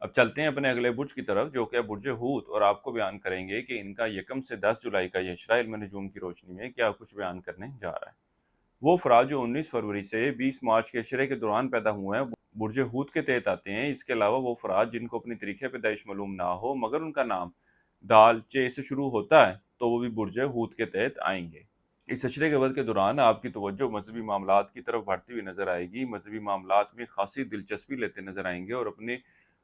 اب چلتے ہیں اپنے اگلے برج کی طرف، جو کہ برج حوت، اور آپ کو بیان کریں گے کہ ان کا 1 سے 10 جولائی کا یہ اشرہ علم نجوم کی روشنی میں کیا کچھ بیان کرنے جا رہا ہے۔ وہ افراد جو 19 فروری سے 20 مارچ کے اشرے کے دوران پیدا ہوئے ہیں برج حوت کے تحت آتے ہیں۔ اس کے علاوہ وہ افراد جن کو اپنی تاریخ پیدائش معلوم نہ ہو مگر ان کا نام دال چے سے شروع ہوتا ہے تو وہ بھی برج حوت کے تحت آئیں گے۔ اس اشرے کے وقت کے دوران آپ کی توجہ مذہبی معاملات کی طرف بڑھتی ہوئی نظر آئے گی، مذہبی معاملات میں خاصی دلچسپی لیتے نظر آئیں گے، اور اپنے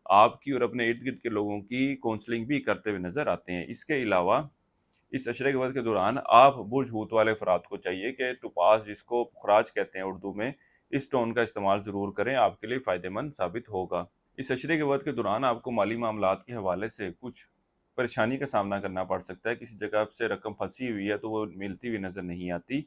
آپ کی اور اپنے ارد گرد کے لوگوں کی کونسلنگ بھی کرتے ہوئے نظر آتے ہیں۔ اس کے علاوہ اس عشرے کے وقت کے دوران آپ برج حوت والے افراد کو چاہیے کہ ٹوپاز، جس کو پخراج کہتے ہیں اردو میں، اس ٹون کا استعمال ضرور کریں، آپ کے لیے فائدہ مند ثابت ہوگا۔ اس عشرے کے وقت کے دوران آپ کو مالی معاملات کے حوالے سے کچھ پریشانی کا سامنا کرنا پڑ سکتا ہے، کسی جگہ سے رقم پھنسی ہوئی ہے تو وہ ملتی ہوئی نظر نہیں آتی۔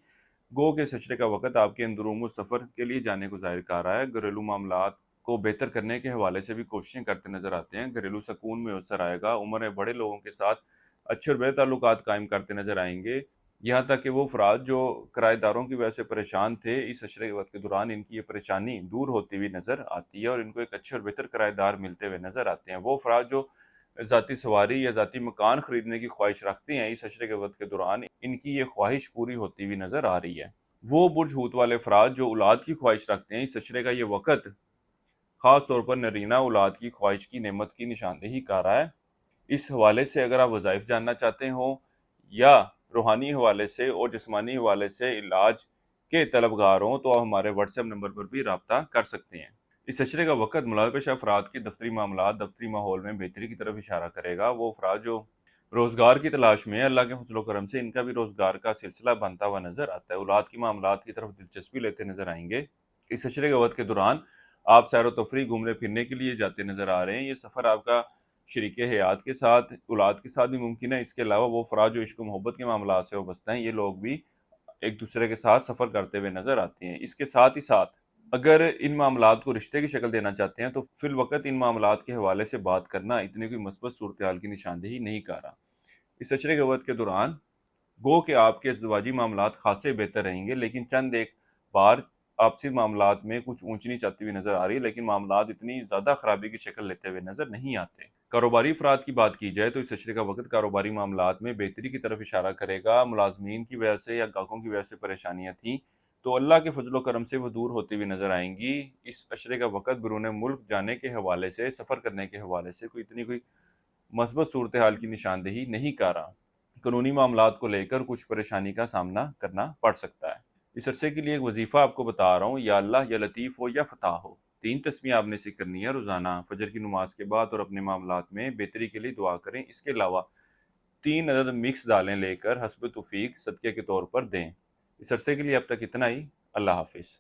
گو کے اس عشرے کا وقت آپ کے اندرون سفر کے لیے جانے کو ظاہر کر رہا ہے، گھریلو معاملات کو بہتر کرنے کے حوالے سے بھی کوششیں کرتے نظر آتے ہیں، گھریلو سکون میں اثر آئے گا، عمر میں بڑے لوگوں کے ساتھ اچھے اور بڑے تعلقات قائم کرتے نظر آئیں گے، یہاں تک کہ وہ افراد جو کرایہ داروں کی وجہ سے پریشان تھے، اس عشرے کے وقت کے دوران ان کی یہ پریشانی دور ہوتی ہوئی نظر آتی ہے اور ان کو ایک اچھے اور بہتر کرایہ دار ملتے ہوئے نظر آتے ہیں۔ وہ افراد جو ذاتی سواری یا ذاتی مکان خریدنے کی خواہش رکھتے ہیں، اس عشرے کے وقت کے دوران ان کی یہ خواہش پوری ہوتی ہوئی نظر آ رہی ہے۔ وہ برج حوت والے افراد جو اولاد کی خواہش رکھتے ہیں، اس عشرے کا یہ وقت خاص طور پر نرینہ اولاد کی خواہش کی نعمت کی نشاندہی کر رہا ہے۔ اس حوالے سے اگر آپ وظائف جاننا چاہتے ہوں یا روحانی حوالے سے اور جسمانی حوالے سے علاج کے طلبگار ہوں تو آپ ہمارے واٹس ایپ نمبر پر بھی رابطہ کر سکتے ہیں۔ اس عشرے کا وقت ملال پیشہ افراد کی دفتری معاملات، دفتری ماحول میں بہتری کی طرف اشارہ کرے گا۔ وہ افراد جو روزگار کی تلاش میں ہیں، اللہ کے فضل و کرم سے ان کا بھی روزگار کا سلسلہ بنتا ہوا نظر آتا ہے، اولاد کی معاملات کی طرف دلچسپی لیتے نظر آئیں گے۔ اس عشرے کے وقت کے دوران آپ سیر و تفریح، گھومنے پھرنے کے لیے جاتے نظر آ رہے ہیں۔ یہ سفر آپ کا شریک حیات کے ساتھ، اولاد کے ساتھ بھی ممکن ہے۔ اس کے علاوہ وہ افراد جو عشق و محبت کے معاملات سے وابستہ ہیں، یہ لوگ بھی ایک دوسرے کے ساتھ سفر کرتے ہوئے نظر آتے ہیں۔ اس کے ساتھ ہی ساتھ اگر ان معاملات کو رشتے کی شکل دینا چاہتے ہیں تو فی الوقت ان معاملات کے حوالے سے بات کرنا اتنی کوئی مثبت صورتحال کی نشاندہی نہیں کر رہا۔ اس عشرے کے وقت کے دوران گو کہ آپ کے ازدواجی معاملات خاصے بہتر رہیں گے، لیکن چند ایک بار آپسی معاملات میں کچھ اونچ نیچ آتی ہوئی نظر آ رہی ہے، لیکن معاملات اتنی زیادہ خرابی کی شکل لیتے ہوئے نظر نہیں آتے۔ کاروباری افراد کی بات کی جائے تو اس عشرے کا وقت کاروباری معاملات میں بہتری کی طرف اشارہ کرے گا۔ ملازمین کی وجہ سے یا گاہکوں کی وجہ سے پریشانیاں تھیں تو اللہ کے فضل و کرم سے وہ دور ہوتی ہوئی نظر آئیں گی۔ اس عشرے کا وقت بیرون ملک جانے کے حوالے سے، سفر کرنے کے حوالے سے کوئی مثبت صورتحال کی نشاندہی نہیں کر رہا۔ قانونی معاملات کو لے کر کچھ پریشانی کا سامنا کرنا پڑ سکتا ہے۔ اس عرصے کے لیے ایک وظیفہ آپ کو بتا رہا ہوں، یا اللہ، یا لطیف ہو، یا فتح ہو، 3 تسمیہ آپ نے سے کرنی ہے روزانہ فجر کی نماز کے بعد، اور اپنے معاملات میں بہتری کے لیے دعا کریں۔ اس کے علاوہ 3 عدد مکس دالیں لے کر حسب توفیق صدقے کے طور پر دیں۔ اس عرصے کے لیے اب تک اتنا ہی۔ اللہ حافظ۔